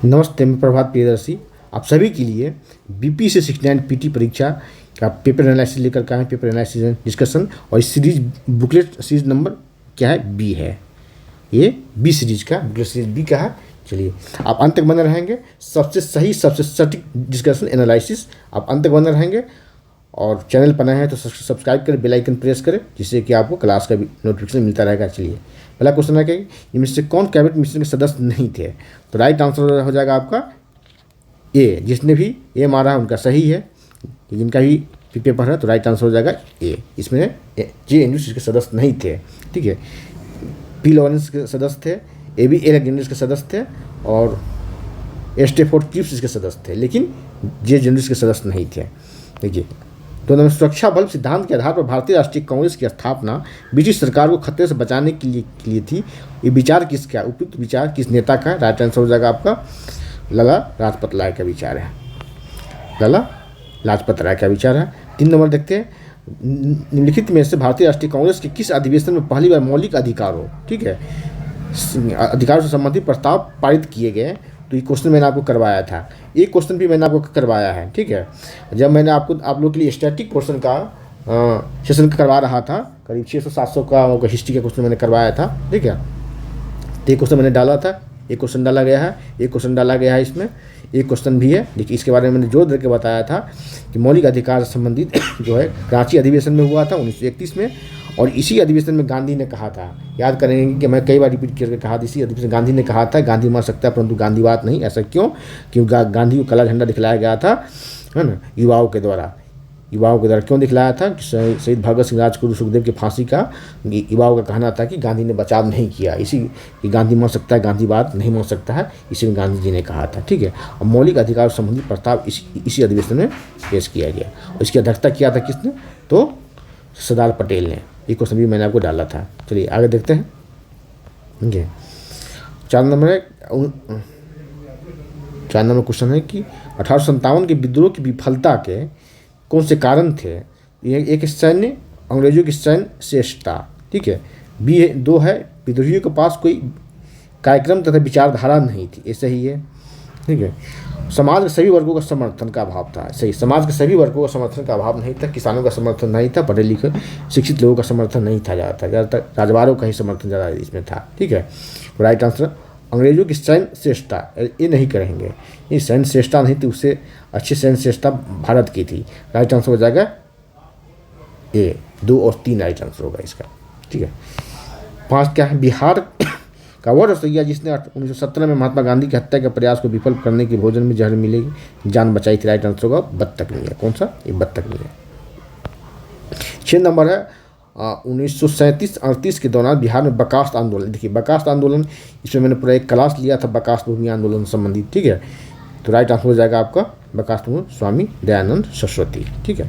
नमस्ते, मैं प्रभात प्रियदर्शी आप सभी के लिए बीपी से 69 पीटी परीक्षा का पेपर एनालिसिस लेकर के आए हैं। पेपर एनालिसिस डिस्कशन और इस सीरीज बुकलेट सीरीज नंबर क्या है, बी है। ये बी सीरीज का बुकलेट सीरीज बी का है। चलिए आप अंत तक बने रहेंगे। सबसे सही सबसे सटीक डिस्कशन एनालिसिस आप अंत तक बने रहेंगे। और चैनल पर नए हैं तो सब्सक्राइब करें, बेल आइकन प्रेस करें, जिससे कि आपको क्लास का भी नोटिफिकेशन मिलता रहेगा। चलिए पहला क्वेश्चन है कि इनमें से कौन कैबिनेट मिशन के सदस्य नहीं थे। तो राइट आंसर हो जाएगा आपका ए। जिसने भी ए मारा है उनका सही है। जिनका भी पेपर है तो राइट आंसर हो जाएगा ए। इसमें JNU के सदस्य नहीं थे। ठीक है, पी लॉरेंस के सदस्य थे, AB एलेक्जेंडर्स के सदस्य थे और स्टेफोर्ड क्रिप्स के सदस्य थे, लेकिन JNU के सदस्य नहीं थे। देखिए तो नंबर सुरक्षा बल सिद्धांत के आधार पर भारतीय राष्ट्रीय कांग्रेस की स्थापना ब्रिटिश सरकार को खतरे से बचाने के लिए थी। ये विचार किसका, उपयुक्त विचार किस नेता का। राइट आंसर हो जाएगा आपका लाला लाजपत राय का विचार है। लाला लाजपत राय का विचार है। 3 नंबर देखते हैं, निम्नलिखित में से भारतीय राष्ट्रीय कांग्रेस के किस अधिवेशन में पहली बार मौलिक अधिकारों, ठीक है, अधिकारों से संबंधित प्रस्ताव पारित किए गए। तो ये क्वेश्चन मैंने आपको करवाया था, एक क्वेश्चन भी मैंने आपको करवाया है। ठीक है, जब मैंने आप लोग के लिए स्टैटिक क्वेश्चन का सेशन करवा रहा था, करीब 600-700 का हिस्ट्री का क्वेश्चन मैंने करवाया था। ठीक है, तो एक क्वेश्चन मैंने डाला था, एक क्वेश्चन डाला गया है, एक क्वेश्चन डाला गया है, इसमें एक क्वेश्चन भी है। देखिए इसके बारे में मैंने जोर देकर बताया था कि मौलिक अधिकार से संबंधित जो है रांची अधिवेशन में हुआ था 1931 में। और इसी अधिवेशन में गांधी ने कहा था, याद करेंगे कि मैं कई बार रिपीट करके कहा था, इसी अधिवेशन गांधी ने कहा था गांधी मर सकता है परंतु गांधीवाद नहीं। ऐसा क्यों? क्योंकि गांधी को काला झंडा दिखलाया गया था, है ना, युवाओं के द्वारा क्यों दिखलाया था कि शहीद भगत सिंह, राजगुरु, सुखदेव की फांसी का युवाओं का कहना था कि गांधी ने बचाव नहीं किया, इसी कि गांधी मर सकता है, गांधीवाद नहीं मर सकता है, इसी में गांधी जी ने कहा था। ठीक है, और मौलिक अधिकार संबंधी प्रस्ताव इसी अधिवेशन में पेश किया गया और इसकी अध्यक्षता किया था किसने? तो सरदार पटेल ने। ये क्वेश्चन भी मैंने आपको डाला था। चलिए आगे देखते हैं। ठीक है, 4 नंबर क्वेश्चन है कि 1857 के विद्रोह की विफलता के कौन से कारण थे। एक सैन्य, अंग्रेजों की सैन्य श्रेष्ठता। ठीक है, बी 2 है विद्रोहियों के पास कोई कार्यक्रम तथा विचारधारा नहीं थी, ये सही है। ठीक है, समाज के सभी वर्गों का समर्थन का अभाव था, सही, समाज के सभी वर्गों का समर्थन का अभाव नहीं था। किसानों का समर्थन नहीं था, पढ़े लिखे शिक्षित लोगों का समर्थन नहीं था, ज़्यादातर राजवाड़ों का ही समर्थन ज़्यादा इसमें था। ठीक है, राइट आंसर अंग्रेजों की सैन्य श्रेष्ठता, ये नहीं करेंगे, ये सैन्य श्रेष्ठता नहीं थी, उससे अच्छी सैन्य श्रेष्ठता भारत की थी। राइट आंसर हो जाएगा ए। 2 और 3 राइट आंसर होगा इसका। ठीक है, 5 क्या है, बिहार का वह रसोइया जिसने 1917 में महात्मा गांधी की हत्या के प्रयास को विफल करने की भोजन में जहर मिलेगी जान बचाई थी। राइट आंसर होगा बत्तख नहीं है। कौन सा? ये बत्तख नहीं है। 6 नंबर है 1937-38 के दौरान बिहार में बर्खास्त आंदोलन। देखिए बर्खास्त आंदोलन, इसमें मैंने पूरा एक क्लास लिया था बर्खास्त भूमि आंदोलन संबंधित। ठीक है, तो राइट आंसर हो जाएगा आपका बर्खास्त भूमि स्वामी दयानंद सरस्वती। ठीक है,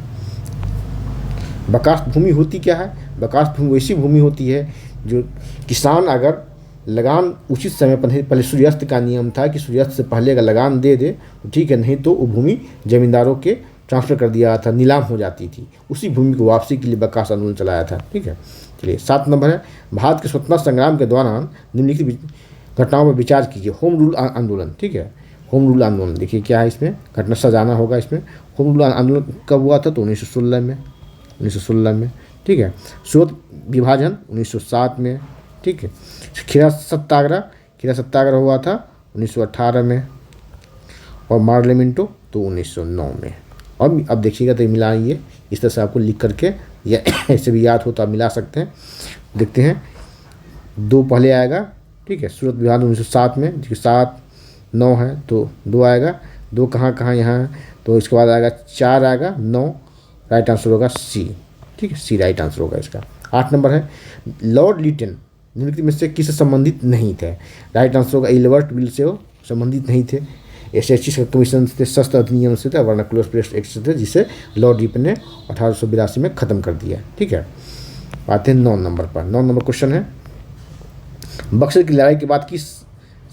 बर्खास्त भूमि होती क्या है? बर्खास्त भूमि वैसी भूमि होती है जो किसान अगर लगान उचित समय पर नहीं, पहले सूर्यास्त का नियम था कि सूर्यास्त से पहले अगर लगान दे दे तो ठीक है, नहीं तो वो भूमि जमींदारों के ट्रांसफ़र कर दिया था, नीलाम हो जाती थी। उसी भूमि को वापसी के लिए बर्खास्त आंदोलन चलाया था। ठीक है, चलिए 7 नंबर है भारत के स्वतंत्रता संग्राम के दौरान निम्नलिखित घटनाओं पर विचार कीजिए। होम रूल आंदोलन। ठीक है, होम रूल आंदोलन देखिए क्या है, इसमें घटना सजाना होगा। इसमें होम रूल आंदोलन कब हुआ था? तो 1916 में। ठीक है, सूरत विभाजन 1907 में। ठीक है, खीरा सत्याग्रह हुआ था 1918 में और मार्लेमेंटो तो 1909 में। और अब देखिएगा तो मिला ये इस तरह से आपको लिख करके या ऐसे भी याद हो तो आप मिला सकते हैं। देखते हैं 2 पहले आएगा। ठीक है, सूरत विभाजन 1907 में, 7-9 है तो 2 आएगा। 2 कहाँ यहाँ है तो इसके बाद आएगा 4 आएगा, 9 राइट आंसर होगा सी। ठीक है, सी राइट आंसर होगा इसका। 8 नंबर है लॉर्ड लिटन निम्नलिखित में से किससे संबंधित नहीं थे। राइट आंसर होगा एलिबर्ट बिल से वो संबंधित नहीं थे। SHC कमीशन से, शस्त्र अधिनियम से थे, वर्नाकुलर प्रेस एक्ट से थे, जिसे लॉर्ड लिटन ने 1882 में ख़त्म कर दिया। ठीक है, आते हैं 9 नंबर पर। 9 नंबर क्वेश्चन है बक्सर की लड़ाई के बाद किस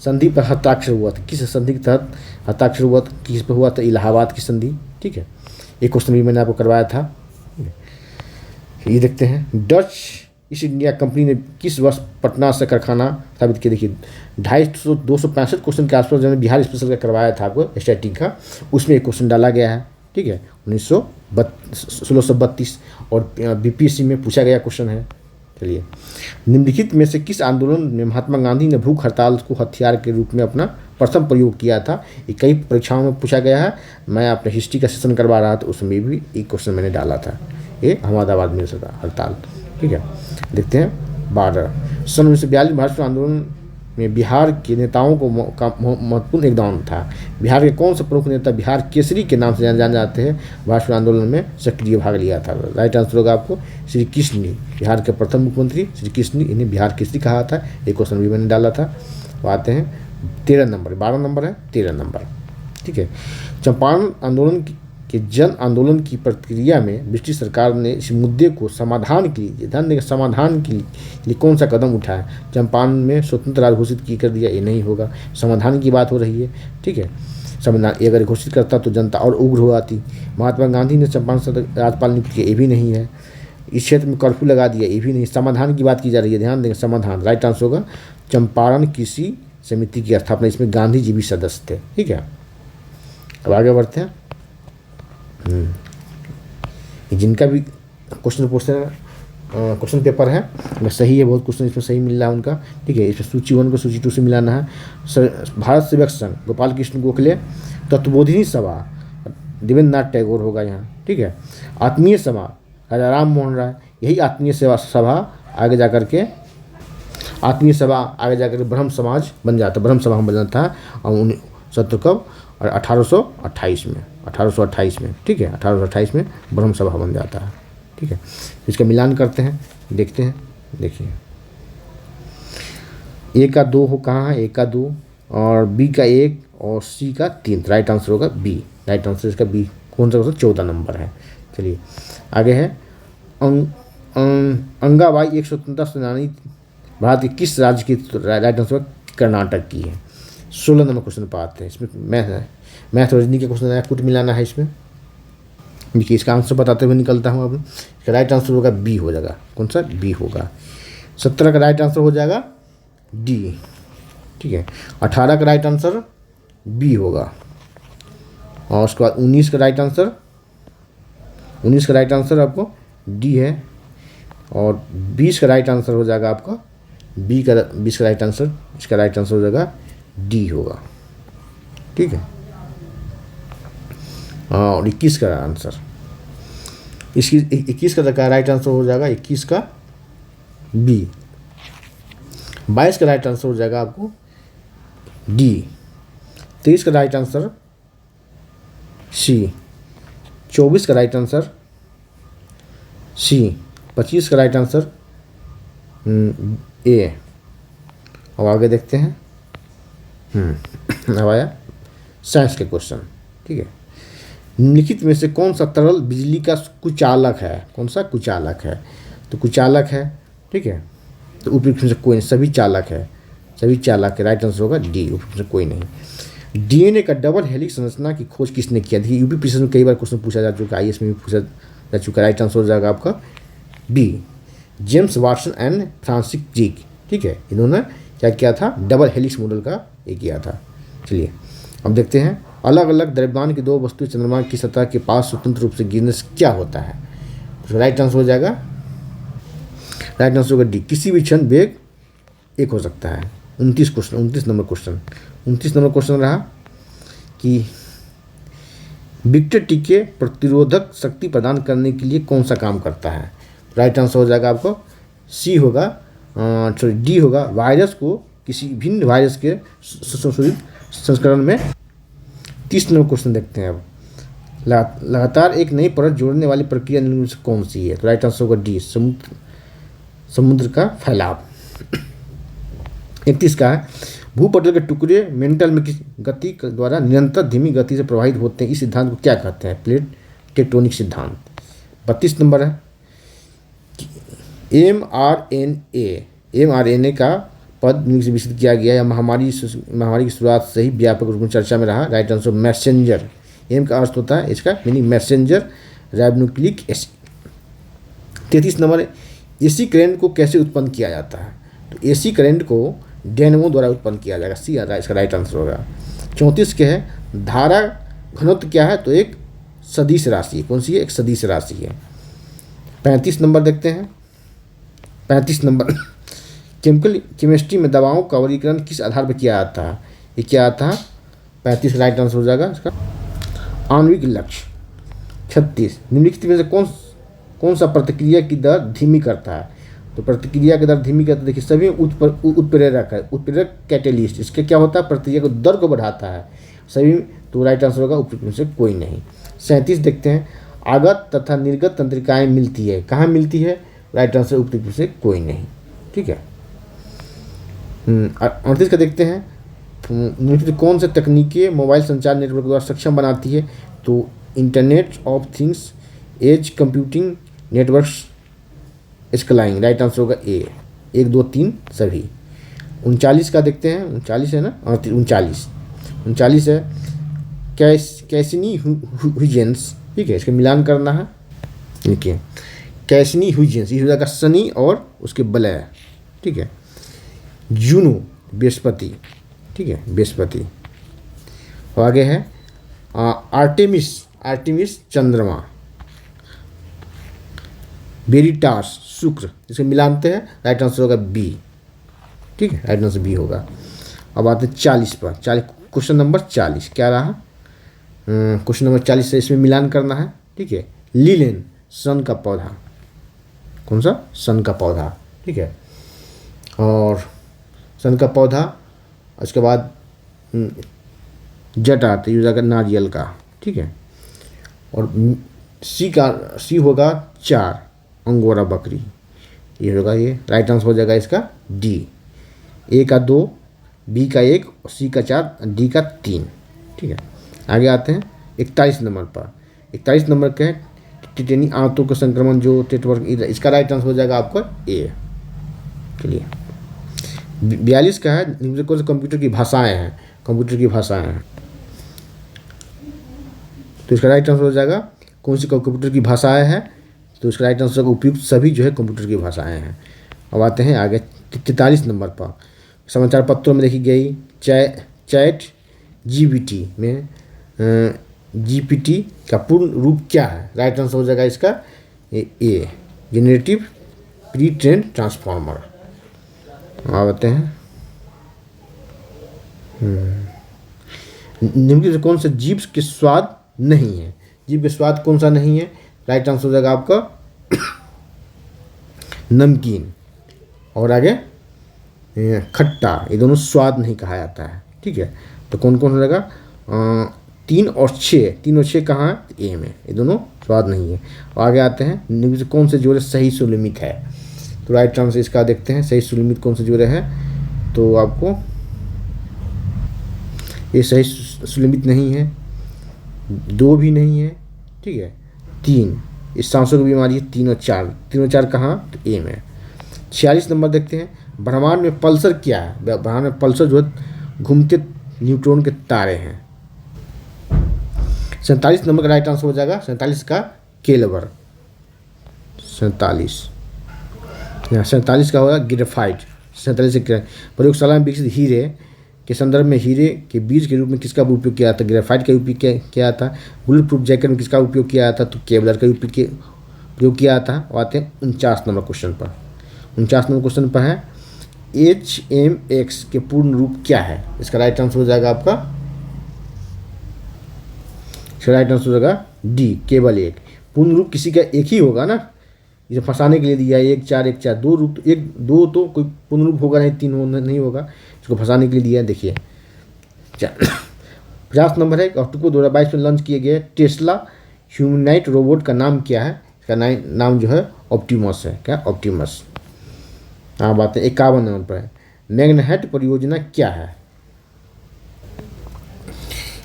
संधि पर हस्ताक्षर हुआ था? किस संधि के तहत हस्ताक्षर हुआ था? किस पर हुआ था? इलाहाबाद की संधि। ठीक है, एक क्वेश्चन भी मैंने आपको करवाया था। ये देखते हैं डच ईस्ट इंडिया कंपनी ने किस वर्ष पटना से कारखाना स्थापित किया? देखिए 265 क्वेश्चन के आसपास जो बिहार स्पेशल का करवाया था आपको स्टैटिक का, उसमें एक क्वेश्चन डाला गया है, ठीक है, 1632 और बीपीएससी में पूछा गया क्वेश्चन है। चलिए, निम्नलिखित में से किस आंदोलन में महात्मा गांधी ने भूख हड़ताल को हथियार के रूप में अपना प्रथम प्रयोग किया था? ये कई परीक्षाओं में पूछा गया है। मैं अपने हिस्ट्री का सेशन करवा रहा था, उसमें भी एक क्वेश्चन मैंने डाला था, ये अहमदाबाद में था हड़ताल, ठीक है। देखते हैं 12 सन 1942 भारत आंदोलन में बिहार के नेताओं को महत्वपूर्ण योगदान था। बिहार के कौन से प्रमुख नेता बिहार केसरी के नाम से जाने जाते हैं, भारत आंदोलन में सक्रिय भाग लिया था? राइट आंसर होगा आपको श्री कृष्ण, बिहार के प्रथम मुख्यमंत्री श्री कृष्ण, इन्हें बिहार केसरी कहा था। एक क्वेश्चन भी मैंने डाला था। तो आते हैं 13 नंबर, 12 नंबर है 13 नंबर, ठीक है। चंपारण आंदोलन के जन आंदोलन की प्रक्रिया में ब्रिटिश सरकार ने इस मुद्दे को समाधान के लिए, ध्यान देंगे, समाधान के लिए कौन सा कदम उठाया? चंपारण में स्वतंत्र राज्य घोषित कर दिया, ये नहीं होगा। समाधान की बात हो रही है, ठीक है। संविधान ये अगर घोषित करता तो जनता और उग्र हो आती। महात्मा गांधी ने चंपारण से राज्यपाल नियुक्त किया, ये भी नहीं है। इस क्षेत्र में कर्फ्यू लगा दिया, ये भी नहीं। समाधान की बात की जा रही है, ध्यान देंगे, समाधान। राइट आंसर होगा चंपारण कृषि समिति की स्थापना, इसमें गांधी जी भी सदस्य थे, ठीक है। अब आगे बढ़ते हैं। जिनका भी क्वेश्चन पूछते हैं क्वेश्चन पेपर है वह सही है, बहुत क्वेश्चन इसमें सही मिल रहा है उनका, ठीक है। इसमें सूची 1 को सूची 2 से मिलाना है। भारत सेवक संघ गोपाल कृष्ण गोखले, तत्वबोधिनी सभा देवेंद्र नाथ टैगोर होगा यहाँ, ठीक है। आत्मीय सभा राजा राम मोहन राय, यही आत्मीय सभा आगे जाकर के ब्रह्म समाज बन जाता, ब्रह्म सभा बन जाता है। और 17 कब? और 1828 में, ठीक है, 1828 में ब्रह्म सभा बन जाता है, ठीक है। इसका मिलान करते हैं, देखते हैं। देखिए ए का 2 हो कहाँ है? ए का 2 और बी का 1 और सी का 3। राइट आंसर होगा बी। राइट आंसर इसका बी। कौन सा क्वेश्चन? 14 नंबर है। चलिए आगे है अंगाबाई एक स्वतंत्रता सेनानी भारत के किस राज्य की? राइट आंसर कर्नाटक की है। 16 नंबर क्वेश्चन पाते हैं। इसमें मैथ और रीजनिंग के क्वेश्चन आया, कुछ मिलाना है इसमें। देखिए इसका आंसर बताते हुए निकलता हूँ अब। इसका राइट आंसर होगा बी हो जाएगा। कौन सा? बी होगा। 17 का राइट आंसर हो जाएगा डी, ठीक है। 18 का राइट आंसर बी होगा। और उसके बाद 19 का राइट आंसर आपको डी है। और 20 का राइट आंसर हो जाएगा आपका बी का। 20 का राइट आंसर, इसका राइट आंसर हो जाएगा डी होगा, ठीक है। और 21 का आंसर, इसकी 21 का राइट आंसर हो जाएगा 21 का बी। 22 का राइट आंसर हो जाएगा आपको डी। 23 का राइट आंसर सी। 24 का राइट आंसर सी। 25 का राइट आंसर ए। अब आगे देखते हैं। अब आया साइंस के क्वेश्चन, ठीक है। निम्नलिखित में से कौन सा तरल बिजली का कुचालक है? कौन सा कुचालक है? तो कुचालक है, ठीक है। तो उपयुक्त में से कोई नहीं, सभी चालक है, सभी चालक है। राइट आंसर होगा डी, उपयुक्त में से कोई नहीं। डीएनए का डबल हेलिक्स संरचना की खोज किसने किया? देखिए यूपी पीसीएस में कई बार क्वेश्चन पूछा जा चुका है, आईएएस में भी पूछा जा चुका है। राइट आंसर हो जाएगा आपका B, James Watson and Francis Crick, ठीक है। इन्होंने क्या किया था? डबल हेलिक्स मॉडल का ये किया था। चलिए अब देखते हैं। अलग अलग द्रव्यमान की 2 वस्तु चंद्रमा की सतह के पास स्वतंत्र रूप से गिरने से क्या होता है? तो राइट आंसर हो जाएगा, राइट आंसर होगा डी, किसी भी क्षण वेग एक हो सकता है। 29 नंबर क्वेश्चन रहा कि विक्टर टीके प्रतिरोधक शक्ति प्रदान करने के लिए कौन सा काम करता है? राइट आंसर हो जाएगा आपको सी होगा, सॉरी डी होगा। वायरस को किसी भिन्न वायरस के संशोधित संस्करण में। 30 नंबर क्वेश्चन देखते हैं अब। लगातार एक नई परत जोड़ने वाली प्रक्रिया निम्न में से कौन सी है? तो राइट आंसर होगा डी, समुद्र का फैलाव। 31 का है भूपटल के टुकड़े मेंटल में किस गति द्वारा निरंतर धीमी गति से प्रवाहित होते हैं? इस सिद्धांत को क्या कहते हैं? प्लेट टेक्टोनिक सिद्धांत। 32 नंबर है mRNA का पद से विकसित किया गया है। महामारी की शुरुआत से ही व्यापक रूप में चर्चा में रहा। Right answer messenger. एम का अर्थ होता है इसका meaning messenger ribonucleic acid. 33 number AC current को कैसे उत्पन्न किया जाता है? तो एसी करंट को डायनेमो द्वारा उत्पन्न किया जाएगा, सी आता है इसका राइट आंसर होगा। 34 क्या है? धारा घनत्व क्या है? तो एक सदिश राशि है। कौन सी है? एक सदिश राशि है। 35 नंबर देखते हैं। 35 नंबर केमिस्ट्री में दवाओं का वर्गीकरण किस आधार पर किया जाता है? ये क्या आता है? 35 राइट आंसर हो जाएगा इसका आणविक लक्ष्य। 36 निम्नलिखित में से कौन सा प्रतिक्रिया की दर धीमी करता है? तो प्रतिक्रिया की दर धीमी करता है, देखिए सभी उत्प्रेरक है, उत्प्रेरक कैटेलिस्ट, इसके क्या होता है? प्रतिक्रिया को दर को बढ़ाता है सभी। तो राइट आंसर होगा उपयुक्त में से कोई नहीं। 37 देखते हैं। आगत तथा निर्गत तंत्रिकाएं मिलती है, कहाँ मिलती है? राइट आंसर उपयुक्त में से कोई नहीं। ठीक है। 38 का देखते हैं। कौन से तकनीकें मोबाइल संचार नेटवर्क द्वारा सक्षम बनाती है? तो internet of things, edge computing, networks scaling. Right answer होगा ए, 1 2 3 सभी। 39 का देखते हैं। 39 है ना? 39 है कैसिनी ह्यूजेंस। ठीक है, इसका मिलान करना है। देखिए कैसिनी ह्यूजेंस, ये हो जाएगा शनि और उसके बलय। ठीक है। जूनो बृहस्पति। ठीक है, बृहस्पति। और आगे है आर्टेमिस चंद्रमा। वेरिटास शुक्र, जिसे मिलानते हैं। राइट आंसर होगा बी। ठीक है, राइट आंसर बी होगा। अब आते हैं 40 पर। 40 क्वेश्चन नंबर 40 क्या रहा? क्वेश्चन नंबर 40 से इसमें मिलान करना है। ठीक है। लीलेन सन का पौधा। कौन सा? सन का पौधा। ठीक है। और सन का पौधा, उसके बाद जट आते यूज अगर नारियल का। ठीक है। और सी होगा 4 अंगोरा बकरी। ये होगा, ये राइट आंसर हो जाएगा इसका डी। ए का 2, बी का 1, सी का 4, डी का 3। ठीक है। आगे आते हैं 41 नंबर पर। 41 नंबर के टिटेनी आंतों का संक्रमण जो नेटवर्क, इसका राइट आंसर हो जाएगा आपका ए। चलिए 42 का है। निम्न कौन से कंप्यूटर की भाषाएं हैं? कंप्यूटर की भाषाएं हैं, तो इसका राइट आंसर हो जाएगा कौन सी कंप्यूटर की भाषाएं हैं? तो इसका राइट आंसर उपयुक्त सभी जो है कंप्यूटर की भाषाएं हैं। अब आते हैं आगे 43 नंबर पर। समाचार पत्रों में देखी गई चैट जीपीटी में जीपीटी का पूर्ण रूप क्या है? राइट आंसर हो जाएगा इसका ए, जेनरेटिव प्री ट्रेन ट्रांसफॉर्मर। आते हैं निम्नलिखित से कौन सा जीभ के स्वाद नहीं है? जीभ के स्वाद कौन सा नहीं है? राइट आंसर हो जाएगा आपका नमकीन। और आगे खट्टा, ये दोनों स्वाद नहीं कहा जाता है। ठीक है। तो कौन कौन हो जाएगा? 3 और 6 कहाँ है? ए में, ये दोनों स्वाद नहीं है। और आगे आते हैं निम्न से कौन से जोड़े सही सुलिमित है? तो राइट आंसर इसका देखते हैं सही सुलिमित कौन से जोड़े है। तो आपको ये सही सुलिमित नहीं है, 2 भी नहीं है। ठीक है। 3, इस सांसों की बीमारी है 3 और 4। 3 और 4 कहाँ? तो ए में। 46 नंबर देखते हैं। ब्रह्मांड में पल्सर क्या है? ब्रह्मांड में पल्सर जो है घूमते न्यूट्रॉन के तारे हैं। 47 नंबर का राइट आंसर हो जाएगा 47 का केल्वर। 47 का होगा ग्रेफाइट। 47 से प्रयोगशाला में विकसित हीरे के संदर्भ में हीरे के बीज के रूप में किसका उपयोग किया था? ग्रेफाइट का उपयोग किया था। बुलेट प्रूफ जैकेट में किसका उपयोग किया था? तो केवलर का उपयोग किया था। और आते हैं 49 नंबर क्वेश्चन पर। 49 नंबर क्वेश्चन पर है HMX के पूर्ण रूप क्या है? इसका राइट आंसर हो जाएगा आपका, इसका राइट आंसर हो जाएगा डी, केवल एक। पूर्ण रूप किसी का एक ही होगा ना, इसे फंसाने के लिए दिया है 1 4 1 4। 2 रूप तो 1 2 तो कोई पूर्ण रूप होगा नहीं, 3 नहीं होगा, इसको फंसाने के लिए दिया है। देखिए 50 नंबर है। अक्टूबर 2022 में लॉन्च किए गए टेस्ला ह्यूमनॉइड रोबोट का नाम क्या है? इसका नाम जो है ऑप्टिमस है। क्या? ऑप्टिमस। हाँ, बात है 51 नंबर पर है। मैग्नहैट परियोजना क्या है?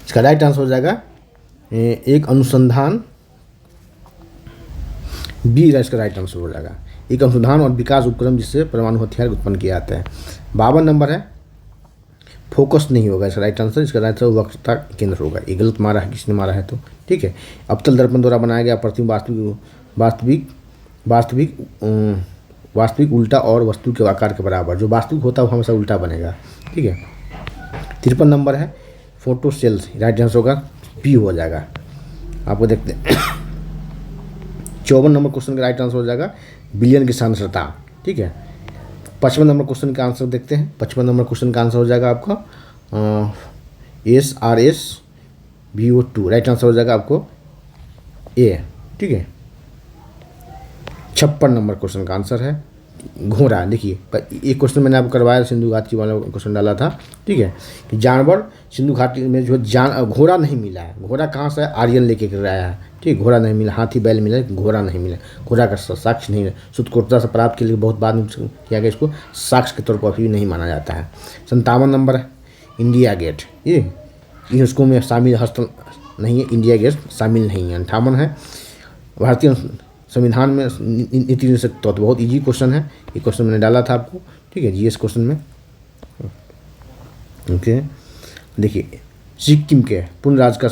इसका राइट आंसर हो जाएगा एक अनुसंधान, बी इसका राइट आंसर हो जाएगा। एक अनुसंधान और विकास उपक्रम जिससे परमाणु हथियार उत्पन्न किए जाते हैं। 52 नंबर है। फोकस नहीं होगा इसका राइट आंसर, इसका राइट आंसर वक्रता केंद्र होगा। ये गलत मारा है, किसने मारा है तो ठीक है। अवतल दर्पण द्वारा बनाया गया प्रतिबिंब वास्तविक वास्तविक उल्टा और वस्तु के आकार के बराबर। जो वास्तविक होता है वो हमेशा उल्टा बनेगा, ठीक है। 53 नंबर है फोटो सेल्स, राइट आंसर होगा पी हो जाएगा। आपको देखते हैं 54 नंबर क्वेश्चन का राइट आंसर हो जाएगा बिलियन की सांद्रता, ठीक है। 55 नंबर क्वेश्चन का आंसर देखते हैं। 55 नंबर क्वेश्चन का आंसर हो जाएगा आपका SRSVO2, राइट आंसर हो जाएगा आपको ए, ठीक है। 56 नंबर क्वेश्चन का आंसर है घोड़ा। देखिए एक क्वेश्चन मैंने आपको करवाया सिंधु घाटी वाला क्वेश्चन डाला था, ठीक है, कि जानवर सिंधु घाटी में जो घोड़ा नहीं मिला है। घोड़ा कहाँ से आर्यन लेके कर आया है, ठीक, घोड़ा नहीं मिला, हाथी बैल मिला, घोड़ा नहीं मिला, घोड़ा का साक्ष्य नहीं है। शुद्धकोटता से प्राप्त के लिए बहुत बाद में किया गया, इसको साक्ष्य के तौर पर भी नहीं माना जाता है। 57 नंबर है इंडिया गेट, ये यूनेस्को में शामिल हस्तल नहीं है, इंडिया गेट शामिल नहीं है। 58 है भारतीय संविधान में नीति निषेध तत्व, बहुत इजी क्वेश्चन है, ये क्वेश्चन मैंने डाला था आपको, ठीक है, जीएस क्वेश्चन में। ओके, देखिए सिक्किम के पूर्ण राज्य का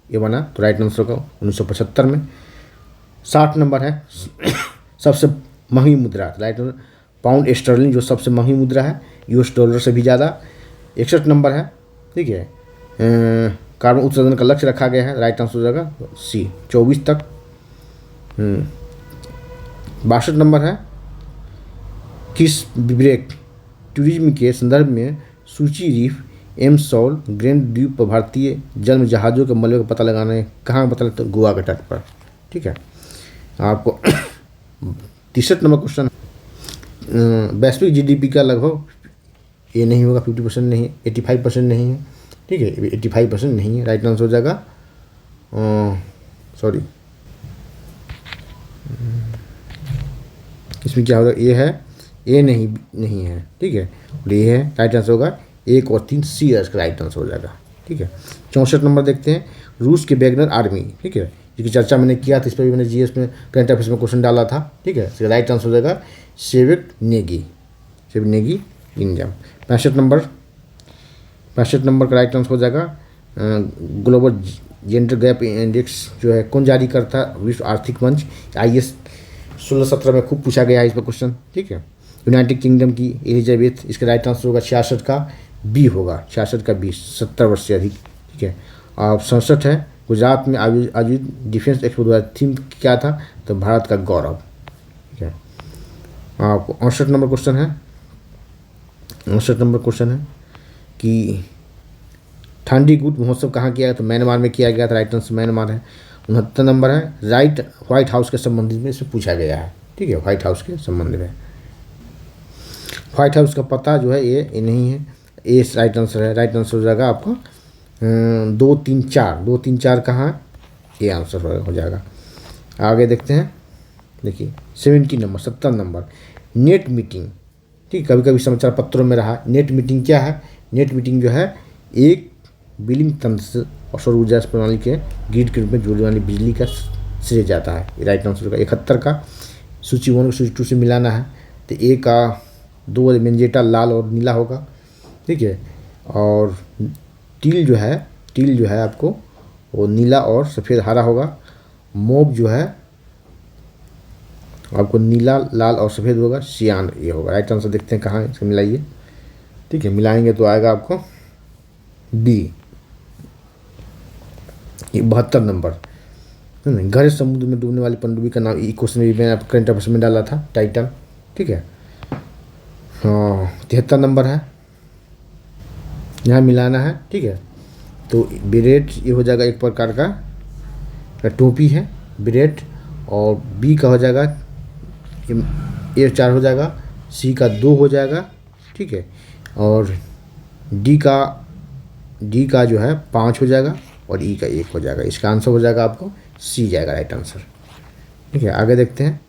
ये बना, तो राइट आंसर होगा 1975 में। 60 नंबर है सबसे महंगी मुद्रा, राइट आंसर पाउंड स्टर्लिंग, जो सबसे महंगी मुद्रा है, यूएस डॉलर से भी ज़्यादा। 61 नंबर है, ठीक है, कार्बन उत्सर्जन का लक्ष्य रखा गया है, राइट आंसर हो जाएगा सी 24 तक। 62 नंबर है किस विब्रेक टूरिज्म के संदर्भ में सूची रीफ एमसॉल ग्रैंड द्वीप पर भारतीय जल जहाज़ों के मलबे का पता लगाने कहाँ पता लगता है, गोवा के तट पर, ठीक है। आपको 63 नंबर क्वेश्चन, वैश्विक जीडीपी का लगभग ये नहीं होगा, 50% नहीं है, 85% नहीं है, ठीक है, 85% नहीं है, राइट आंसर हो जाएगा सॉरी इसमें क्या होगा, ये है, ये नहीं है, ठीक है, और ये है, राइट आंसर होगा 1 और 3 सी इसका राइट आंसर हो जाएगा, ठीक है। 64 नंबर देखते हैं रूस की वैगनर आर्मी, ठीक है, जिसकी चर्चा मैंने किया था, इस पर भी मैंने जीएस में करंट अफेयर्स में क्वेश्चन डाला था, ठीक है। इसका राइट आंसर हो जाएगा शेवेकनेगी इंजम। 65 नंबर का राइट आंसर हो जाएगा ग्लोबल जेंडर गैप इंडेक्स जो है कौन जारी करता है, विश्व आर्थिक मंच, IS 16-17 में खूब पूछा गया है इस पर क्वेश्चन, ठीक है। यूनाइटेड किंगडम की एलिजाबेथ, इसका राइट आंसर होगा 66 का बी होगा, 66 का बी, 70 वर्ष से अधिक, ठीक है। और 67 है गुजरात में आयोजित डिफेंस एक्सपो द्वारा थीम क्या था, तो भारत का गौरव, ठीक है। आपको 68 नंबर क्वेश्चन है, 69 नंबर क्वेश्चन है कि ठंडी गुट महोत्सव कहाँ किया गया, तो म्यांमार में किया गया था, राइट आंसर म्यांमार है। 69 नंबर है व्हाइट हाउस के संबंधित में इसमें पूछा गया है, ठीक है, व्हाइट हाउस के संबंध में। व्हाइट हाउस का पता जो है ये नहीं है, ये राइट आंसर है, राइट आंसर हो जाएगा आपको 2, 3, 4, 2, 3, 4 कहाँ है, ये आंसर हो जाएगा। आगे देखते हैं, देखिए 70 नंबर नेट मीटिंग, ठीक, कभी कभी समाचार पत्रों में रहा। नेट मीटिंग क्या है, नेट मीटिंग जो है एक बिलिंग तंत्र से और सौर ऊर्जा प्रणाली के ग्रिड के रूप में जोड़ने वाली बिजली का श्रेय जाता है, ये राइट आंसर होगा। 71 का सूची 1 को सूची 2 से मिलाना है, तो ए का 2 मेंजेटा लाल और नीला होगा, ठीक है। और टील जो है आपको वो नीला और सफ़ेद हरा होगा। मोब जो है आपको नीला लाल और सफ़ेद होगा। सियान ये होगा, राइट आंसर देखते हैं कहाँ इसको मिलाइए, ठीक है, मिलाएंगे तो आएगा आपको बी। 72 नंबर गहरे समुद्र में डूबने वाली पनडुब्बी का नाम, ये क्वेश्चन भी मैंने करंट अफेयर्स में डाला था, टाइटन, ठीक है। हाँ 73 नंबर है, यहाँ मिलाना है, ठीक है। तो बिरेट ये हो जाएगा एक प्रकार का टोपी है बिरेट, और बी का हो जाएगा ए 4 हो जाएगा, सी का 2 हो जाएगा, ठीक है, और डी का जो है 5 हो जाएगा, और ई का 1 हो जाएगा। इसका आंसर हो जाएगा आपको सी जाएगा राइट आंसर, ठीक है। आगे देखते हैं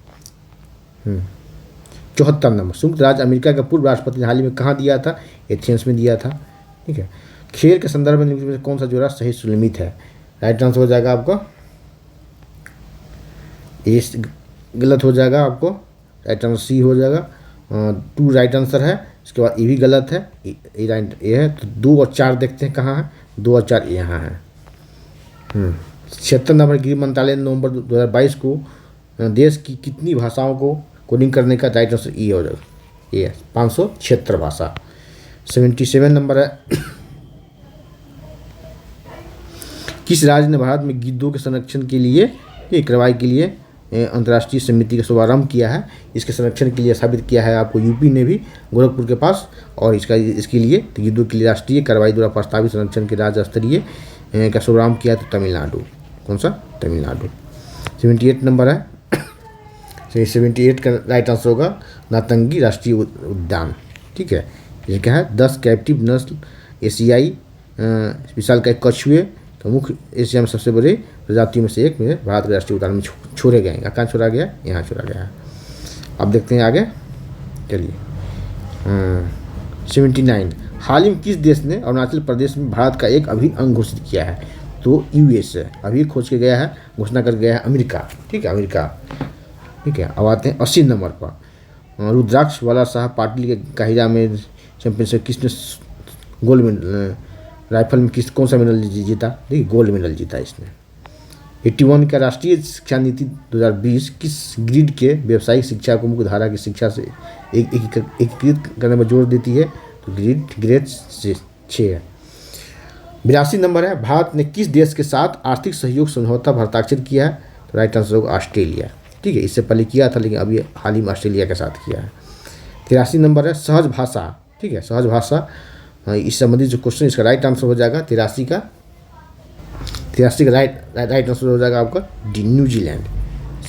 74 नंबर संयुक्त राज्य अमेरिका का पूर्व राष्ट्रपति ने हाल ही में कहाँ दिया था, एथेंस में दिया था, ठीक है। खेल के संदर्भ में निम्नलिखित में कौन सा जोड़ा सही सुलमित है, राइट आंसर हो जाएगा आपका ए गलत हो जाएगा, आपको राइट आंसर सी हो जाएगा। 2 राइट आंसर है, इसके बाद ए भी गलत है, ए राइट ए है। तो 2 और 4 देखते हैं कहाँ है, 2 और 4 यहाँ है। 76 नंबर गृह मंत्रालय ने नवंबर 2022 को देश की कितनी भाषाओं को कोडिंग करने का राइट आंसर ई हो जाएगा, ये 576 भाषा। 77 नंबर है, किस राज्य ने भारत में गिद्धों के संरक्षण के लिए कार्रवाई के लिए अंतर्राष्ट्रीय समिति का शुभारंभ किया है? इसके संरक्षण के लिए स्थापित किया है आपको यूपी ने भी, गोरखपुर के पास। और इसके लिए गिद्धों के लिए राष्ट्रीय कार्रवाई द्वारा प्रस्तावित संरक्षण के राज्य स्तरीय का शुभारंभ किया तो तमिलनाडु। कौन सा? तमिलनाडु। 78 नंबर है, 78 का राइट आंसर होगा नातंगी राष्ट्रीय उद्यान। ठीक है, ये क्या है? 10 कैप्टिव नस्ल एशियाई विशालकाय कछुए तो मुख्य एशिया में सबसे बड़े प्रजातियों में से एक में भारत के राष्ट्रीय उद्यान में छोड़े गए हैं। कहाँ छोड़ा गया? यहाँ छोड़ा गया है। अब देखते हैं आगे, चलिए। 79, हाल ही में किस देश ने अरुणाचल प्रदेश में भारत का एक अभिन्न अंग घोषित किया है? तो यूएस है, अभी खोज के गया है, घोषणा कर गया है अमेरिका। ठीक है, अमेरिका। ठीक है, अब आते हैं 80 नंबर पर। रुद्राक्ष वाला साहब पाटिल के काहिरा में चैंपियनशिप किसने गोल्ड मेडल, राइफल में कौन सा मेडल जीता? देखिए, गोल्ड मेडल जीता इसने। 81 का राष्ट्रीय शिक्षा नीति 2020 किस ग्रिड के व्यावसायिक शिक्षा को मुख्य धारा की शिक्षा से एकीकृत करने पर जोर देती है? तो ग्रेड 6 है। 82 नंबर है, भारत ने किस देश के साथ आर्थिक सहयोग समझौता पर हस्ताक्षर किया है? तो राइट आंसर होगा ऑस्ट्रेलिया। ठीक है, इससे पहले किया था लेकिन अभी हाल ही में ऑस्ट्रेलिया के साथ किया है। 83 नंबर है, सहज भाषा। ठीक है, सहज भाषा, इस संबंधित जो क्वेश्चन, इसका राइट आंसर हो जाएगा 83 का राइट आंसर हो जाएगा आपका डी, न्यूजीलैंड।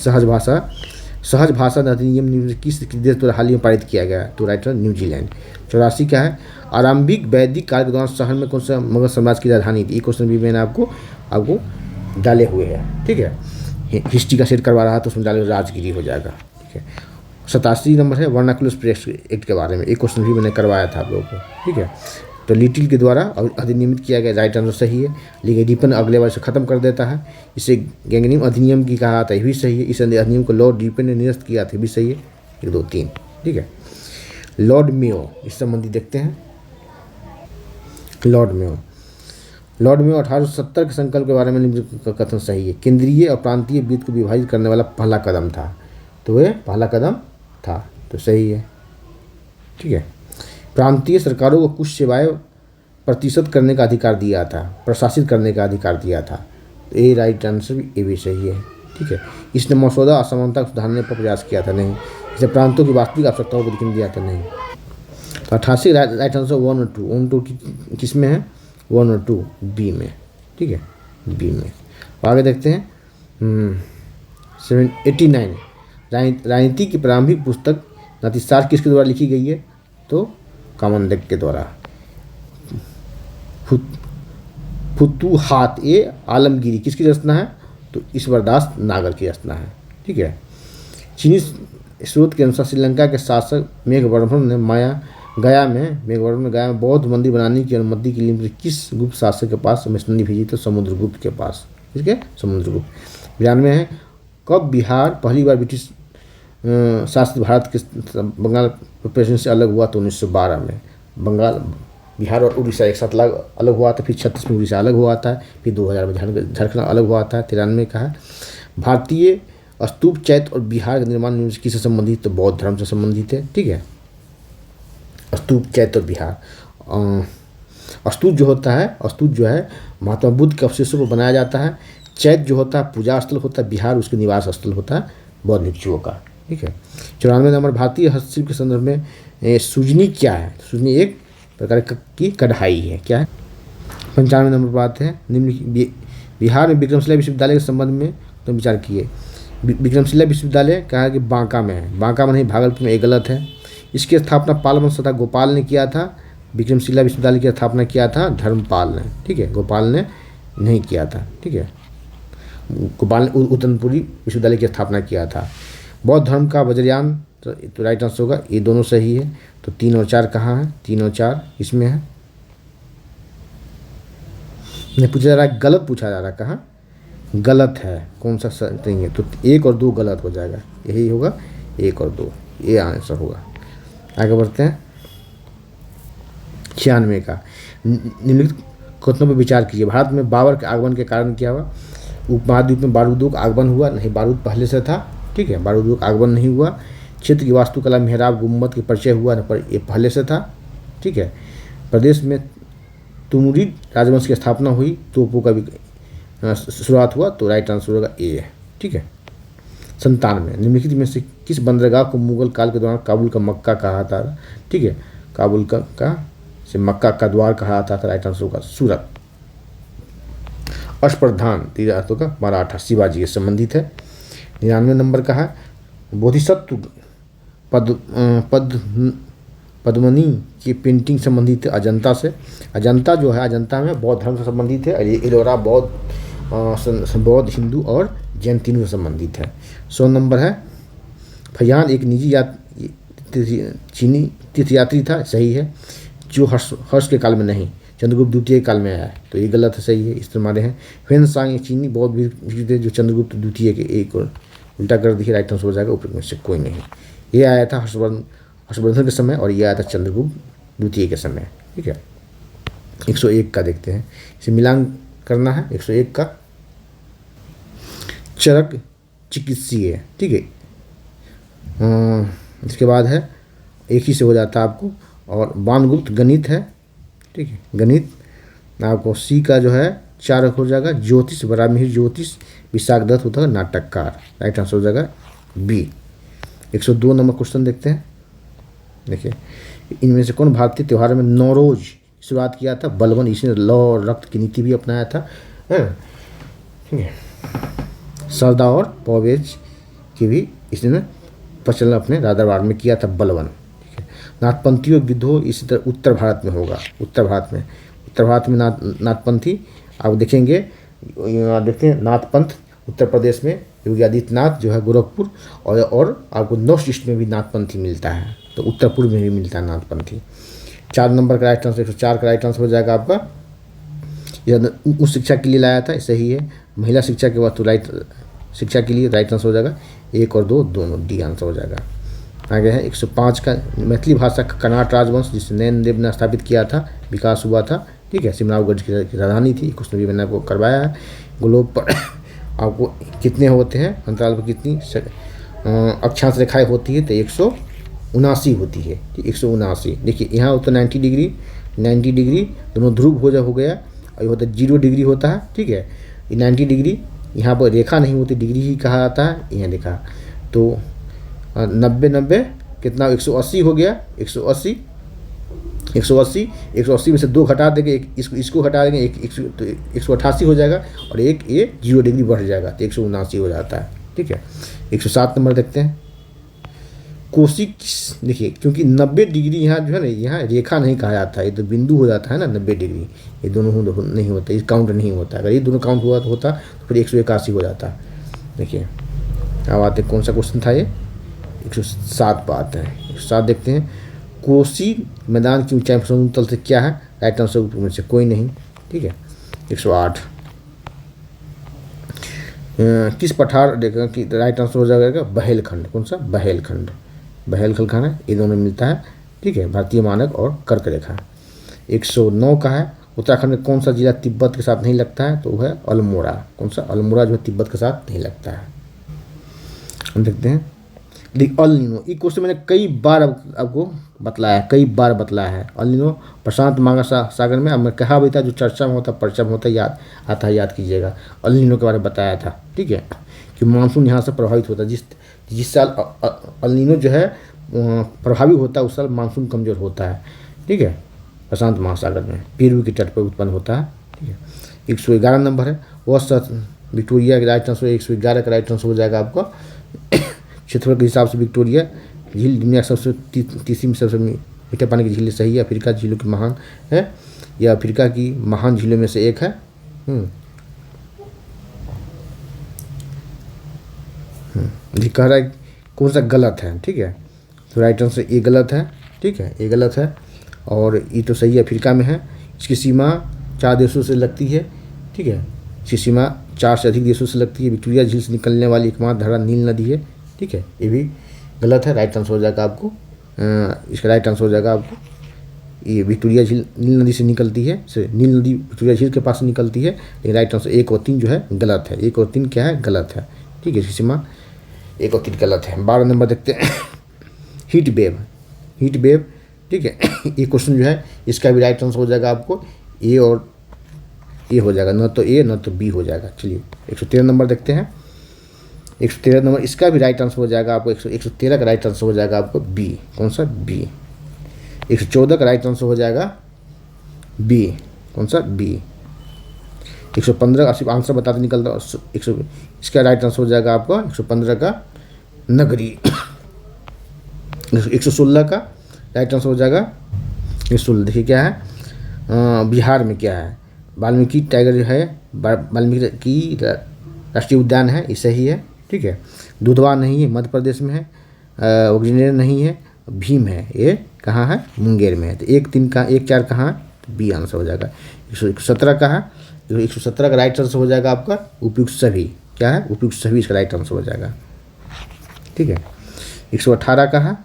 सहज भाषा अधिनियम निम्न किस देश द्वारा हाल ही में पारित किया गया? तो राइट आंसर न्यूजीलैंड। 84 क्या है, आरंभिक वैदिक काल के दौरान शहर में कौन सा मगध साम्राज्य की राजधानी थी? ये क्वेश्चन भी मैंने आपको डाले हुए हैं। ठीक है, हिस्ट्री का सेट करवा रहा तो उसमें डाले राजगिरी हो जाएगा। ठीक है, 87 नंबर है, वर्नाकुलर प्रेस एक्ट के बारे में, एक क्वेश्चन भी मैंने करवाया था आप लोगों को। ठीक है, तो लिटिल के द्वारा अधिनियमित किया गया, राइट आंसर सही है। लेकिन रिपन अगले बार से ख़त्म कर देता है, इसे गैंगनियम अधिनियम की कहा था, ये भी सही है। इस अधिनियम को लॉर्ड रिपन ने निरस्त किया था, भी सही है। 1 2 3। ठीक है, लॉर्ड मेयो, इस संबंधी देखते हैं। लॉर्ड मेयो 1870 के संकल्प के बारे में निम्न कथन सही है? केंद्रीय और प्रांतीय वित्त को विभाजित करने वाला पहला कदम था, तो वह पहला कदम था, तो सही है। ठीक है, प्रांतीय सरकारों को कुछ सेवाएं प्रतिशत करने का अधिकार दिया था, प्रशासित करने का अधिकार दिया था, तो ये राइट आंसर ये भी सही है। ठीक है, इसने मसौदा असमानता को सुधारने पर प्रयास किया था, नहीं। इसे प्रांतों की वास्तविक आवश्यकताओं को दिखने दिया था, नहीं। तो 88 राइट आंसर 1 और 2। 1 2 किस में है? 1 और 2 बी में। ठीक है, बी में। आगे देखते हैं 89, राजनीति की प्रारंभिक पुस्तक नातिसार किसके द्वारा लिखी गई है? तो कामनदेव के द्वारा। फुतूहात ए आलमगीरी किसकी रचना है? तो ईश्वरदास नागर की रचना है। ठीक है, चीनी स्रोत के अनुसार श्रीलंका के शासक मेघवर्मन ने गया में बौद्ध मंदिर बनाने की अनुमति के लिए किस गुप्त शासक के पास मिशनरी भेजी? तो समुद्रगुप्त के पास। ठीक है, समुद्रगुप्त। 92 है, कब बिहार पहली बार ब्रिटिश शासित भारत के बंगाल प्रेसिडेंट से अलग हुआ? तो 1912 में। बंगाल, बिहार और उड़ीसा एक साथ अलग हुआ था, फिर 36 में उड़ीसा अलग हुआ था, फिर 2000 में झारखंड अलग हुआ था। 93 का है, भारतीय स्तूप चैत्य और बिहार का निर्माण किससे संबंधित? तो बौद्ध धर्म से संबंधित है। ठीक है, स्तूप चैत्य और बिहार। स्तूप जो है महात्मा बुद्ध के अवशेषों पर बनाया जाता है। चैत्य जो होता है पूजा स्थल होता है, बिहार उसके निवास स्थल होता है बौद्ध भिक्षुओं का। ठीक है, 94 नंबर, भारतीय हस्तशिल्प के संदर्भ में सुजनी क्या है? सुजनी एक प्रकार की कढ़ाई है। क्या है? 95 नंबर बात है, निम्न बिहार में विक्रमशिला विश्वविद्यालय के संबंध में तो विचार किए। विक्रमशिला विश्वविद्यालय कहा कि बांका में है, बांका में नहीं भागलपुर में, ये गलत है। इसकी स्थापना पाल वंश तथा गोपाल ने किया था। विक्रमशिला विश्वविद्यालय की स्थापना किया था धर्मपाल ने। ठीक है, गोपाल ने नहीं किया था। ठीक है, गोपाल ने उदनपुरी विश्वविद्यालय की स्थापना किया था। बौद्ध धर्म का वज्रयान, तो राइट आंसर होगा, ये दोनों सही है। तो 3 और 4 कहाँ है? 3 और 4 इसमें है। नहीं पूछा जा रहा है, गलत पूछा जा रहा है, कहाँ गलत है, कौन सा सही है? तो 1 और 2 गलत हो जाएगा, यही होगा 1 और 2, ये आंसर होगा। आगे बढ़ते हैं 96 का, निम्नलिखित कथनों पर विचार कीजिए। भारत में बाबर के आगमन के कारण क्या हुआ? उपमहाद्वीप में बारूदों का आगमन हुआ? नहीं, बारूद पहले से था। ठीक है, बारूदों का आगमन नहीं हुआ। क्षेत्र की वास्तुकला मेहराब गुम्बद के परिचय हुआ न, पर ये पहले से था। ठीक है। प्रदेश में तुमुरिद राजवंश की स्थापना हुई, तोपों का भी शुरुआत हुआ, तो राइट आंसर होगा ए है। ठीक है। 97 निम्नलिखित में से किस बंदरगाह को मुगल काल के दौरान काबुल का मक्का कहा था? ठीक है, काबुल का से मक्का का द्वार कहा जाता था। राइट आंसर होगा सूरत। अष्टप्रधान तीर्थों का मराठा शिवाजी के संबंधित है। 99 नंबर का है बोधिसत्व पद्मनी की पेंटिंग संबंधित है अजंता से। अजंता जो है, अजंता में बौद्ध धर्म से संबंधित है। एलोरा बौद्ध हिंदू और जैन तीनों से संबंधित है। 100 नंबर है फयान एक निजी चीनी तीर्थयात्री था। सही है। जो हर्ष के काल में नहीं, चंद्रगुप्त द्वितीय के काल में आया है, तो ये गलत है। सही है, इस तरह हमारे हैं। ह्वेन सांग चीनी बौद्ध भिक्षु थे जो चंद्रगुप्त द्वितीय के एक और उल्टा कर दिए। राइट आंसर हो जाएगा ऊपर में से कोई नहीं। ये आया था हर्षवर्धन के समय और ये आया था चंद्रगुप्त द्वितीय के समय। ठीक है। 101 का देखते हैं, इसे मिलान करना है। 101 का चरक चिकित्सीय। ठीक है। इसके बाद है एक ही से हो जाता है आपको, और बाणगुप्त गणित है। ठीक है। गणित आपको सी का जो है 4 हो जाएगा। ज्योतिष बरामिहिर ज्योतिष विशाख दत्त होता है नाटककार। राइट आंसर हो जाएगा बी। 102 नंबर क्वेश्चन देखते हैं। देखिए, इनमें से कौन भारतीय त्योहार में नौरोज शुरुआत किया था? बलबन। इसने लौ और रक्त की नीति भी अपनाया था। ठीक है। सरदा और पौवेज की भी इसने प्रचलन अपने राधाबाड़ में किया था, बलबन। ठीक है। नाथपंथी और विद्रोह इसी तरह उत्तर भारत में होगा। उत्तर भारत में नाथपंथी आप देखेंगे, देखते हैं नाथपंथ उत्तर प्रदेश में योगी आदित्यनाथ जो है गोरखपुर, और आपको नॉर्थ ईस्ट में भी नाथपंथी मिलता है, तो उत्तर पूर्व में भी मिलता है नाथपंथी। 4 नंबर का राइट आंसर 104 का राइट आंसर हो जाएगा आपका। यह उस शिक्षा के लिए लाया था, सही है। महिला शिक्षा के बाद तो राइट शिक्षा के लिए राइट आंसर हो जाएगा 1 और 2 दोनों, डी आंसर हो जाएगा। आगे है 105 का मैथिली भाषा का कनाट राजवंश जिसे नैन देव ने स्थापित किया था, विकास हुआ था। ठीक है। सिमरावगढ़ की राजधानी थी। क्वेश्चन भी मैंने आपको करवाया है। ग्लोब पर आपको कितने होते हैं, अंतराल पर कितनी अक्षांश रेखाएं होती है? तो 179 होती है। 179। देखिए यहाँ होता है 90 डिग्री दोनों ध्रुव हो गया, और ये होता है 0 डिग्री होता है। ठीक है। ये 90 डिग्री यहाँ पर रेखा नहीं होती, डिग्री ही कहा जाता है। यहाँ देखा तो 90 कितना 180 हो गया। 180 में से 2 घटा देंगे, इसको हटा देंगे, तो 188 हो जाएगा, और एक ये 0 डिग्री बढ़ जाएगा, तो 179 हो जाता है। ठीक है। 107 नंबर देखते हैं। कोसी देखिए, क्योंकि 90 डिग्री यहाँ जो है ना, यहाँ रेखा नहीं कहा जाता है, ये तो बिंदु हो जाता है ना 90 डिग्री। ये दोनों नहीं होता, ये काउंट नहीं होता। अगर ये दोनों काउंट होता तो फिर 181 हो जाता। देखिए अब आते कौन सा क्वेश्चन था ये? 107 पर आते हैं। 107 देखते हैं। कोसी मैदान की ऊंचाई समुद्र तल से क्या है? राइट आंसर ऊपर में से कोई नहीं। ठीक है। 108 किस पठार देखा कि राइट आंसर हो जाएगा बहेलखंड। कौन सा? बहेलखंड खाना, ये दोनों मिलता है। ठीक है। भारतीय मानक और कर्क रेखा। 109 का है उत्तराखंड में कौन सा जिला तिब्बत के साथ नहीं लगता है? तो वो है अल्मोड़ा। कौन सा? अल्मोड़ा जो है तिब्बत के साथ नहीं लगता है। हम देखते हैं अल नीनो। ये क्वेश्चन मैंने कई बार आपको बतलाया है। अल नीनो प्रशांत महासागर में अब मैं कहा भी था, जो चर्चा में होता परचम होता याद कीजिएगा। अल नीनो के बारे में बताया था। ठीक है। कि मानसून यहाँ से प्रभावित होता है। जिस साल अल नीनो जो है प्रभावी होता है, उस साल मानसून कमज़ोर होता है। ठीक है। प्रशांत महासागर में पेरू के तट पर उत्पन्न होता है। ठीक है। 111 नंबर है वह विक्टोरिया का राइट आंसर 111 का राइट आंसर हो जाएगा आपका। क्षेत्रफल के हिसाब से विक्टोरिया झील दुनिया की सबसे तीसरी में सबसे मीठे पानी की झील सही है। अफ्रीका झीलों की महान है, यह अफ्रीका की महान झीलों में से एक है। कह रहा है कौन सा गलत है। ठीक है। तो राइट आंसर ये गलत है। ठीक है। ये गलत है, और ये तो सही है, अफ्रीका में है। इसकी सीमा 4 देशों से लगती है। ठीक है। इसकी सीमा 4 से अधिक देशों से लगती है। विक्टोरिया झील से निकलने वाली एकमात्र धारा नील नदी है। ठीक है। ये भी गलत है। राइट आंसर हो जाएगा आपको, इसका राइट आंसर हो जाएगा आपको, ये विक्टोरिया झील नील नदी से निकलती है। नील नदी विक्टोरिया झील के पास से निकलती है, लेकिन राइट आंसर 1 और 3 जो है गलत है। 1 और 3 क्या है? गलत है। ठीक है। इसकी सीमा 1 और 3 गलत है। 12 नंबर देखते हैं। हीट वेव, हीट वेव, ठीक है। ये क्वेश्चन जो है इसका भी राइट आंसर हो जाएगा आपको ए और ए हो जाएगा, न तो ए न तो बी हो जाएगा। चलिए 113 नंबर देखते हैं। 113 नंबर इसका भी राइट आंसर हो जाएगा आपको 113 का राइट आंसर हो जाएगा आपको बी। कौन सा? बी। 114 का राइट आंसर हो जाएगा बी। कौन सा? बी। 115 का सिर्फ आंसर बताते निकलता। इसका राइट आंसर हो जाएगा आपका 115 का नगरी। 116 का राइट आंसर हो जाएगा 116। देखिए क्या है, बिहार में क्या है, वाल्मीकि टाइगर जो है, वाल्मीकि राष्ट्रीय उद्यान है, ये सही है, ठीक है। दुधवा नहीं है, मध्य प्रदेश में है। ऑक्सीजन नहीं है, भीम है, ये कहाँ है? मुंगेर में है। तो 1-3 का 1-4 कहाँ है? तो बी आंसर हो जाएगा। 117 का है, 117 का राइट आंसर हो जाएगा आपका उपयुक्त सभी। क्या है? उपयुक्त सभी इसका राइट आंसर हो जाएगा, ठीक है। 118 का है,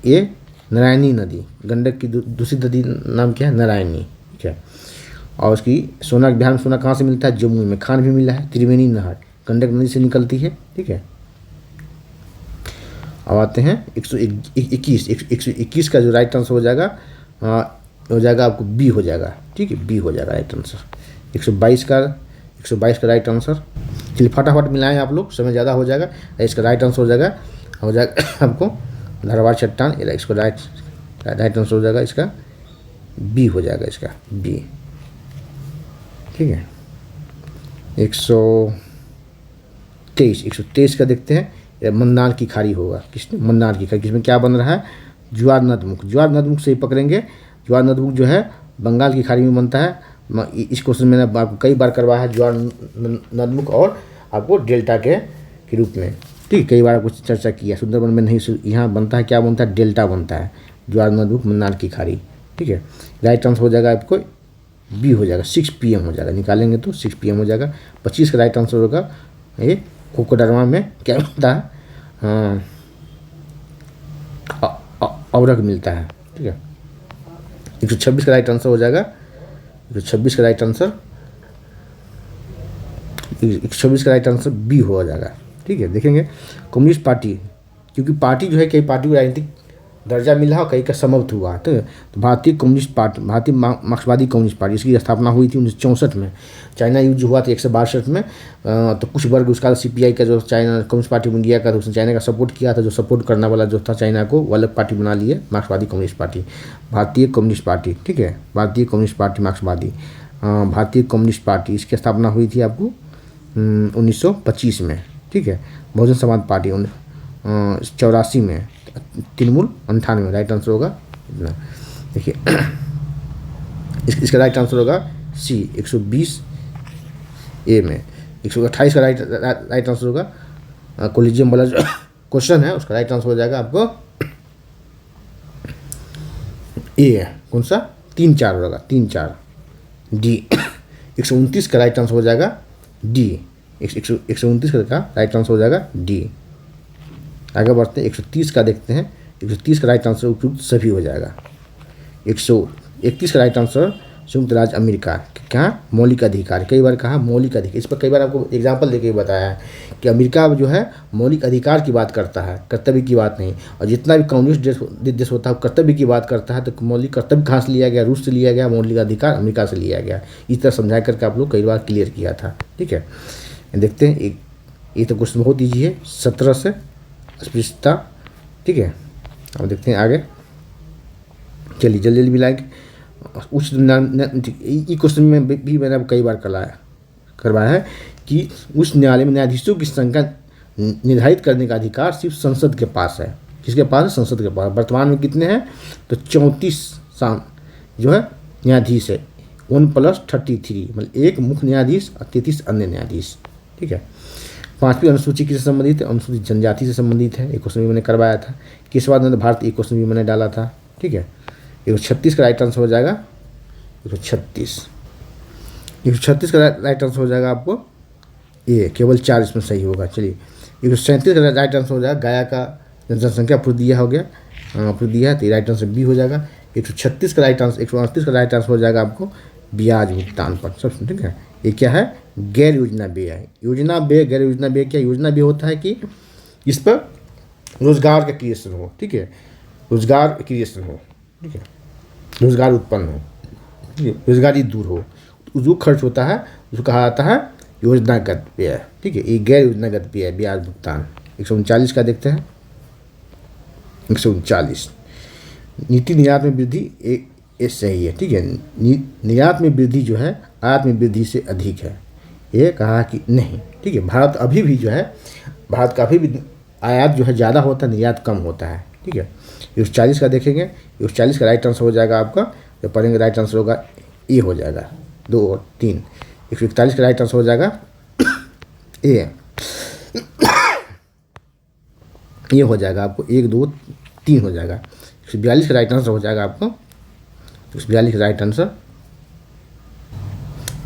ये नारायणी नदी, गंडक की दूसरी नदी नाम क्या है? नारायणी, ठीक है। और उसकी सोना, बिहार में सोना कहाँ से मिलता है? जम्मू में। खान भी मिला है, त्रिवेणी नहर गंडक नदी से निकलती है, ठीक है। अब आते हैं 121 का जो राइट आंसर हो जाएगा आपको बी हो जाएगा, ठीक है। बी हो जाएगा राइट आंसर। 122 का राइट आंसर। चलिए फटाफट मिलाएं आप लोग, समय ज़्यादा हो जाएगा। इसका राइट आंसर हो जाएगा आपको धारवाड़ चट्टान। इसको राइट आंसर हो जाएगा इसका बी हो जाएगा, इसका बी, ठीक है। 123 का देखते हैं। मन्नार की खाड़ी होगा, किसमें? मन्नार की खाड़ी। किसमें क्या बन रहा है? ज्वार नदमुख। ज्वार नदमुख से ही पकड़ेंगे। ज्वार नदमुख जो है बंगाल की खाड़ी में बनता है। इस क्वेश्चन मैंने आपको कई बार करवाया है, ज्वार नदमुख और आपको डेल्टा के रूप में, ठीक है। कई बार आपको चर्चा किया। सुंदरबन में नहीं, यहाँ बनता है, क्या बनता है? डेल्टा बनता है। ज्वार नदमुख, मन्नार की खाड़ी, ठीक है। राइट आंसर हो जाएगा आपको बी हो जाएगा। 6 PM हो जाएगा, निकालेंगे तो 6 PM हो जाएगा। 25 का राइट आंसर होगा ये कोकोडरमा में क्या मिलता है? औरक मिलता है, ठीक है। 126 का राइट आंसर हो जाएगा 126 का राइट आंसर 126 का राइट आंसर बी हो जाएगा, ठीक है। देखेंगे कम्युनिस्ट पार्टी, क्योंकि पार्टी जो है कई पार्टी को राजनीतिक दर्जा मिला और कई का समाप्त हुआ। तो भारतीय कम्युनिस्ट पार्टी, भारतीय मार्क्सवादी कम्युनिस्ट पार्टी, इसकी स्थापना हुई थी 1964 में। चाइना युद्ध हुआ था 162 में। तो कुछ वर्ग उसका CPI का जो China communist party of India का, तो उसने चाइना का सपोर्ट किया था। जो सपोर्ट करने वाला जो था चाइना को, वो अलग पार्टी बना लिए, मार्क्सवादी कम्युनिस्ट पार्टी, भारतीय कम्युनिस्ट पार्टी, ठीक है। भारतीय कम्युनिस्ट पार्टी मार्क्सवादी, भारतीय कम्युनिस्ट पार्टी, इसकी स्थापना हुई थी आपको 1925 में, ठीक है। बहुजन समाज पार्टी 84 में। तृणमूल 98 राइट आंसर होगा। देखिए इसका राइट आंसर होगा सी 120 ए में। 128 का राइट आंसर होगा कोलिजियम वाला जो क्वेश्चन है उसका राइट आंसर हो जाएगा आपको ए है। कौन सा? 3-4 होगा, 3-4 डी। 129 का राइट आंसर हो जाएगा डी। 129 का राइट आंसर हो जाएगा डी। आगे बढ़ते हैं 130 का देखते हैं। 130 का राइट आंसर उपयुक्त सभी हो जाएगा। 131 का राइट आंसर संयुक्त राज्य अमेरिका। कहाँ? मौलिक अधिकार। कई बार कहा मौलिक अधिकार, इस पर कई बार आपको एग्जाम्पल देके बताया है कि अमेरिका जो है मौलिक अधिकार की बात करता है, कर्तव्य की बात नहीं। और जितना भी कम्युनिस्ट देश होता है वो कर्तव्य की बात करता है। तो मौलिक कर्तव्य कहाँ से लिया गया? रूस से लिया गया। मौलिक अधिकार अमेरिका से लिया गया। इस तरह समझा करके आप लोग कई बार क्लियर किया था, ठीक है। देखते हैं ये तो क्वेश्चन बहुत ईजी है। 17 से अस्पृश्यता, ठीक है। अब देखते हैं आगे। चलिए जल्दी जल्दी मिलाएंगे। उच्च न्यायालय क्वेश्चन में भी मैंने अब कई बार करवाया है कि उच्च न्यायालय में न्यायाधीशों की संख्या निर्धारित करने का अधिकार सिर्फ संसद के पास है। किसके पास है? संसद के पास। वर्तमान में कितने हैं? तो 34 जो है न्यायाधीश है। 1+33, मतलब एक मुख्य न्यायाधीश और 33 अन्य न्यायाधीश, ठीक है। 5वीं अनुसूची किससे संबंधित है? अनुसूचित जनजाति से संबंधित है। एक क्वेश्चन भी मैंने करवाया था। केशवानंद भारत, एक क्वेश्चन भी मैंने डाला था, ठीक है। 136 का राइट आंसर हो जाएगा 136। 136 का राइट आंसर हो जाएगा आपको ये, केवल 4 इसमें सही होगा। चलिए 137 का राइट आंसर हो जाएगा गाया का जनसंख्या दिया हो गया, दिया है, तो राइट आंसर बी हो जाएगा। 136 का राइट आंसर 138 का राइट आंसर हो जाएगा आपको ब्याज भुगतान पर, सब ठीक है। ये क्या है? गैर योजना व्यय है। योजना व्यय, गैर योजना व्यय क्या? योजना व्यय होता है कि इस पर रोजगार का क्रिएशन हो, ठीक है, रोजगार क्रिएशन हो, ठीक है, रोजगार उत्पन्न हो, ठीक है, रोजगारी दूर हो, तो जो खर्च होता है उसको कहा जाता है योजनागत व्यय, ठीक है। ये गैर योजनागत व्यय, ब्याज भुगतान। 139 का देखते हैं। 139 नीति निर्यात में वृद्धि ये सही है, ठीक है। निर्यात में वृद्धि जो है आयात में वृद्धि से अधिक है, ये कहा कि नहीं, ठीक है। भारत अभी भी जो है, भारत का अभी भी आयात जो है ज़्यादा होता है, निर्यात कम होता है, ठीक है। 140 का देखेंगे। 140 का राइट आंसर हो जाएगा आपका, जब पढ़ेंगे राइट आंसर होगा ए हो जाएगा, 2 और 3। 141 का राइट आंसर हो जाएगा ए, ये हो जाएगा आपको 1 2 3 हो जाएगा। 142 का राइट आंसर हो जाएगा आपको, 142 का राइट आंसर,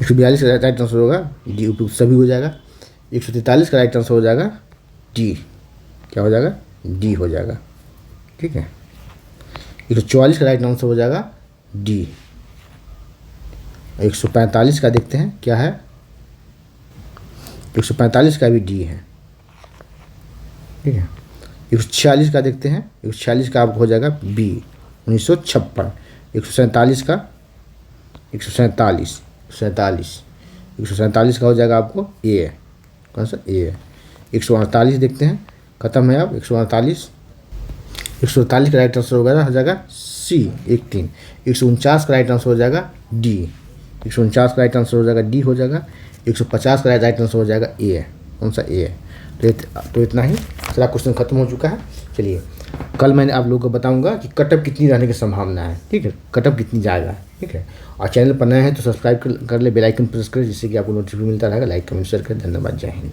142 का राइट आंसर होगा डी, उपयुक्त सभी हो जाएगा। 143 का राइट आंसर हो जाएगा डी, क्या हो जाएगा, डी हो जाएगा, ठीक है। 144 का राइट आंसर हो जाएगा डी। 145 का देखते हैं क्या है, 145 का भी डी है, ठीक है। 146 का देखते हैं। 146 का आपको हो जाएगा बी, 1956। 147 का, 147 का हो जाएगा आपको ए, कौन सा ए। 148 देखते हैं, खत्म है अब 148। 148 का राइट आंसर हो जाएगा सी, 1 3। 149 का राइट आंसर हो जाएगा डी, 149 का राइट आंसर हो जाएगा डी हो जाएगा। 150 का राइट आंसर हो जाएगा ए, कौन सा ए। तो इतना ही, सारा क्वेश्चन खत्म हो चुका है। चलिए कल मैंने आप लोगों को बताऊंगा कि कटअप कितनी रहने की संभावना है, ठीक है, कटअप कितनी जाएगा, ठीक है। और चैनल पर नए हैं तो सब्सक्राइब कर ले, बेल आइकन प्रेस करें, जिससे कि आपको नोटिफिकेशन मिलता रहेगा। लाइक कमेंट शेयर करें। धन्यवाद, जय हिंद।